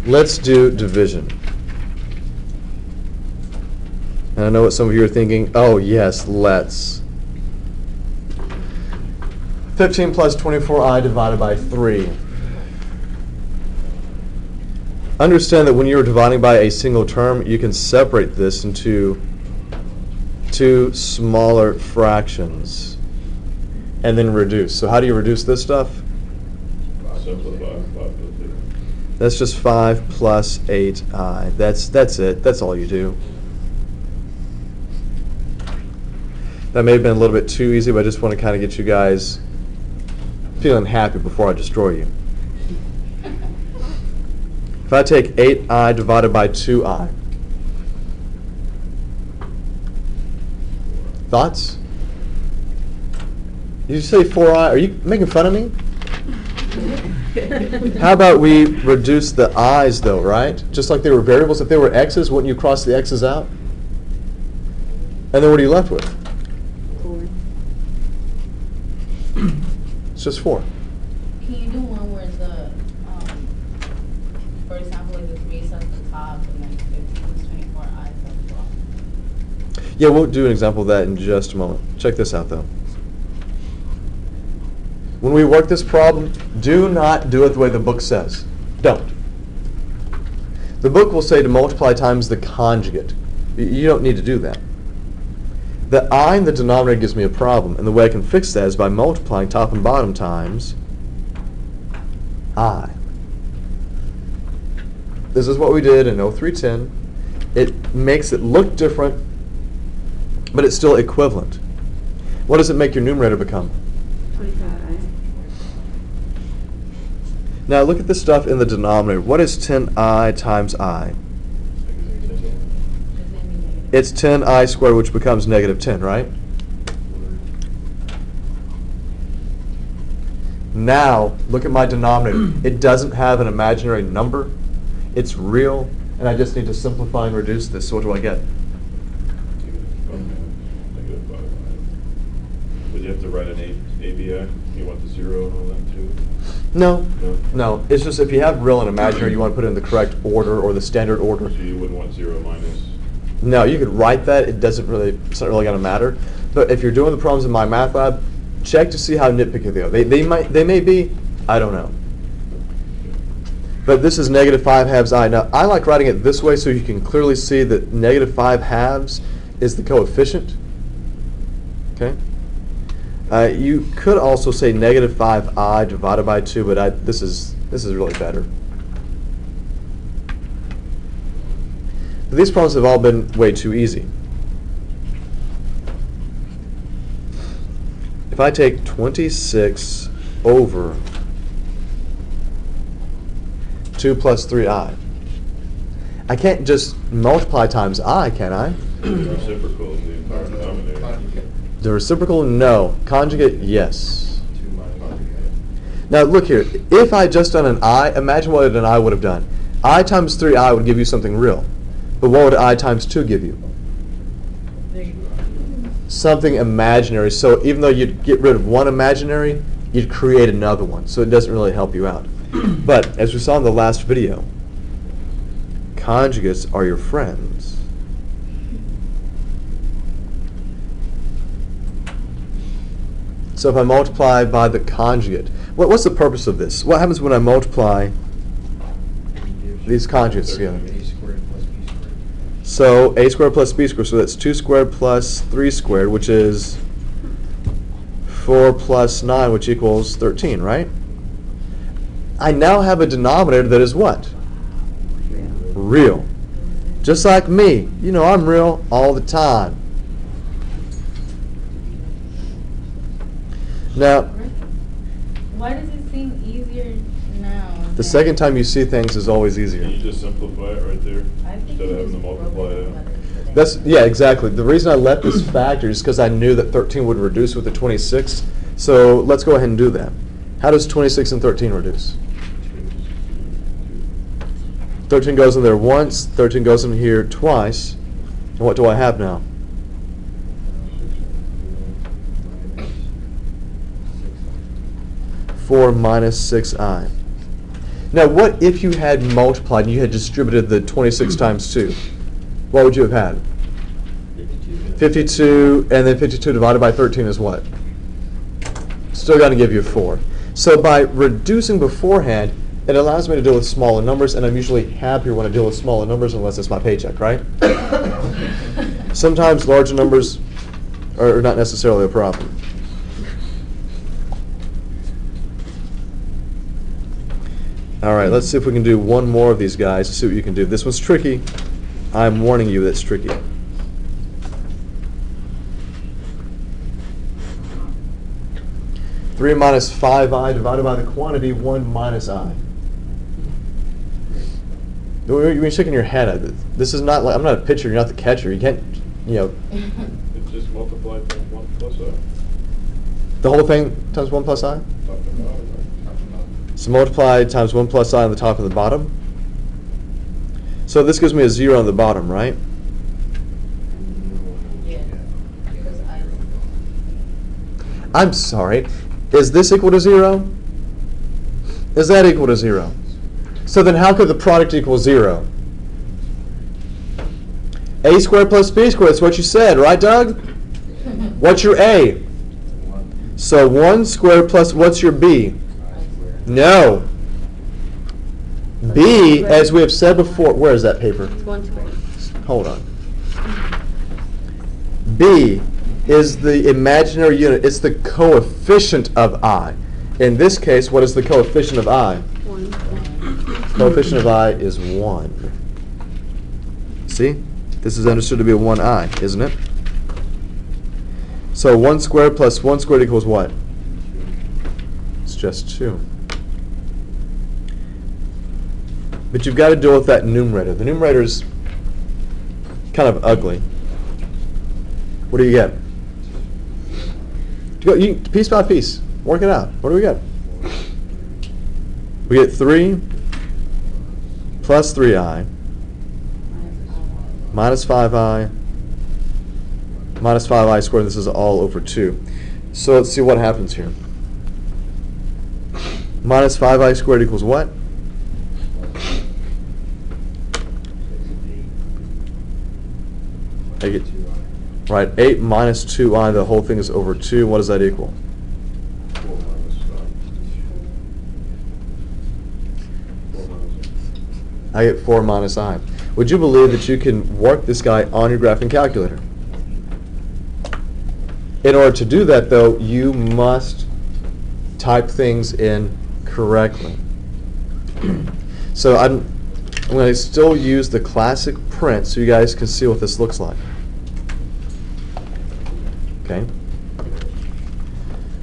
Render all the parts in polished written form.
Let's do division. And I know what some of you are thinking. Oh, yes, let's. 15 plus 24i divided by 3. Understand that when you're dividing by a single term, you can separate this into two smaller fractions and then reduce. So how do you reduce this stuff? That's just 5 plus 8i. That's it. That's all you do. That may have been a little bit too easy, but I just want to kind of get you guys feeling happy before I destroy you. If I take 8i divided by 2i. Thoughts? Did you say 4i? Are you making fun of me? How about we reduce the i's though, right? Just like they were variables. If they were x's, wouldn't you cross the x's out? And then what are you left with? 4. It's just 4. Can you do one where the, for example, like the 3 is at the top and then 15 is 24 i's at the bottom? Yeah, we'll do an example of that in just a moment. Check this out though. When we work this problem, do not do it the way the book says. Don't. The book will say to multiply times the conjugate. You don't need to do that. The I in the denominator gives me a problem, and the way I can fix that is by multiplying top and bottom times I. This is what we did in 0310. It makes it look different, but it's still equivalent. What does it make your numerator become? 25i. Now look at the stuff in the denominator. What is 10i times I? It's 10i squared, which becomes negative 10, right? Now, look at my denominator. It doesn't have an imaginary number. It's real, and I just need to simplify and reduce this. So what do I get? Would you have to write an ABI? You want the 0 and all that too? No. It's just if you have real and imaginary, you want to put it in the correct order or the standard order. So you wouldn't want 0 minus? No, you could write that. It's not really going to matter. But if you're doing the problems in my math lab, check to see how nitpicky they are. They may be, I don't know. But this is negative 5 halves I. Now, I like writing it this way so you can clearly see that negative 5 halves is the coefficient. Okay? You could also say negative 5i divided by 2, but this is really better. But these problems have all been way too easy. If I take 26 over 2 plus 3i, I can't just multiply times I, can I? The reciprocal of the entire denominator. The reciprocal, no. Conjugate, yes. Now look here. If I just done an I, imagine what an I would have done. I times 3i would give you something real. But what would I times 2 give you? Something imaginary. So even though you'd get rid of one imaginary, you'd create another one. So it doesn't really help you out. But as we saw in the last video, conjugates are your friends. So if I multiply by the conjugate, what's the purpose of this? What happens when I multiply these conjugates together? So a squared plus b squared, so that's 2 squared plus 3 squared, which is 4 plus 9, which equals 13, right? I now have a denominator that is what? Real. Just like me. You know I'm real all the time. Now, why does it seem easier now? the second time you see things is always Can easier. you just simplify it right there? I think Instead of having to multiply it? Yeah, exactly. The reason I left this factor is because I knew that 13 would reduce with the 26. So let's go ahead and do that. How does 26 and 13 reduce? 13 goes in there once, 13 goes in here twice. And what do I have now? Four minus 6i. Now, what if you had multiplied and you had distributed the 26 times 2? What would you have had? 52, and then 52 divided by 13 is what? Still going to give you 4. So by reducing beforehand, it allows me to deal with smaller numbers, and I'm usually happier when I deal with smaller numbers unless it's my paycheck, right? Sometimes larger numbers are not necessarily a problem. All right, let's see if we can do one more of these guys to see what you can do. This one's tricky. I'm warning you that's tricky. Three minus 5i divided by the quantity 1 minus I. You're shaking your head at it. This is not like, I'm not a pitcher, you're not the catcher. You can't, It's just multiplied by 1 plus I. the whole thing times 1 plus I? Top and bottom, right? So multiply times 1 plus I on the top and the bottom. So this gives me a 0 on the bottom, right? Yeah, because I. I'm sorry. Is this equal to 0? Is that equal to 0? So then how could the product equal 0? A squared plus B squared, that's what you said, right, Doug? What's your A? So 1 squared plus, what's your B? No. B, as we have said before, where is that paper? 1 squared. Hold on. B is the imaginary unit. It's the coefficient of I. In this case, what is the coefficient of I? 1. Coefficient of I is 1. See? This is understood to be a 1i, isn't it? So 1 squared plus 1 squared equals what? It's just 2. But you've got to deal with that numerator. The numerator is kind of ugly. What do you get? Piece by piece. Work it out. What do we get? We get 3 plus 3i minus 5i minus 5i squared. This is all over 2. So let's see what happens here. Minus 5i squared equals what? I get, right, 8 minus 2i, the whole thing is over 2. What does that equal? 4 minus 5. I get 4 minus I. Would you believe that you can work this guy on your graphing calculator? In order to do that, though, you must type things in correctly. So I'm going to still use the classic print so you guys can see what this looks like. Okay.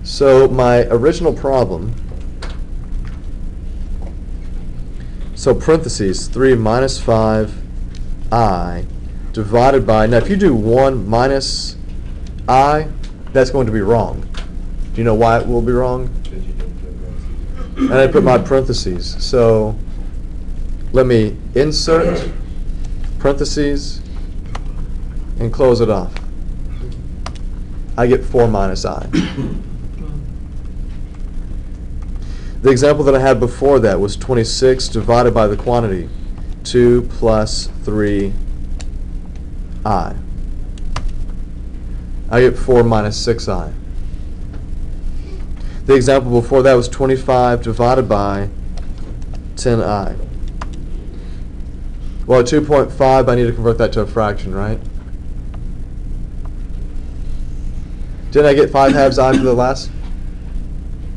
So my original problem, so parentheses, 3 minus 5i divided by, now if you do 1 minus I, that's going to be wrong. Do you know why it will be wrong? And I put my parentheses. So let me insert parentheses and close it off. I get 4 minus I. The example that I had before that was 26 divided by the quantity 2 plus 3i. I get 4 minus 6i. The example before that was 25 divided by 10i. Well, at 2.5, I need to convert that to a fraction, right? Didn't I get 5 halves I for the last?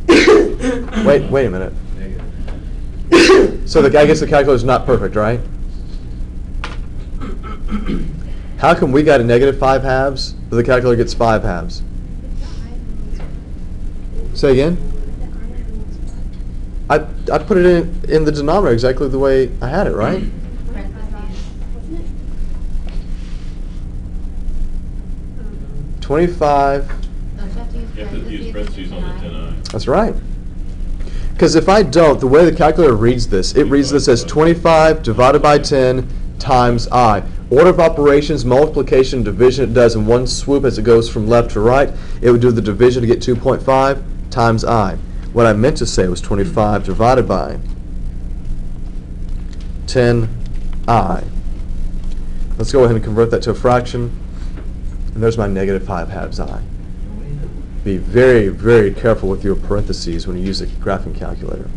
Wait a minute. So I guess the calculator is not perfect, right? How come we got a negative 5 halves, but the calculator gets 5 halves? Say again? I put it in the denominator exactly the way I had it, right? 25. You have to use parentheses on the 10i. That's right. Because if I don't, the way the calculator reads this, it reads this as 25 divided by 10 times I. Order of operations, multiplication, division, it does in one swoop as it goes from left to right. It would do the division to get 2.5 times I. What I meant to say was 25 divided by 10I. Let's go ahead and convert that to a fraction. And there's my negative 5 halves I. Be very, very careful with your parentheses when you use a graphing calculator.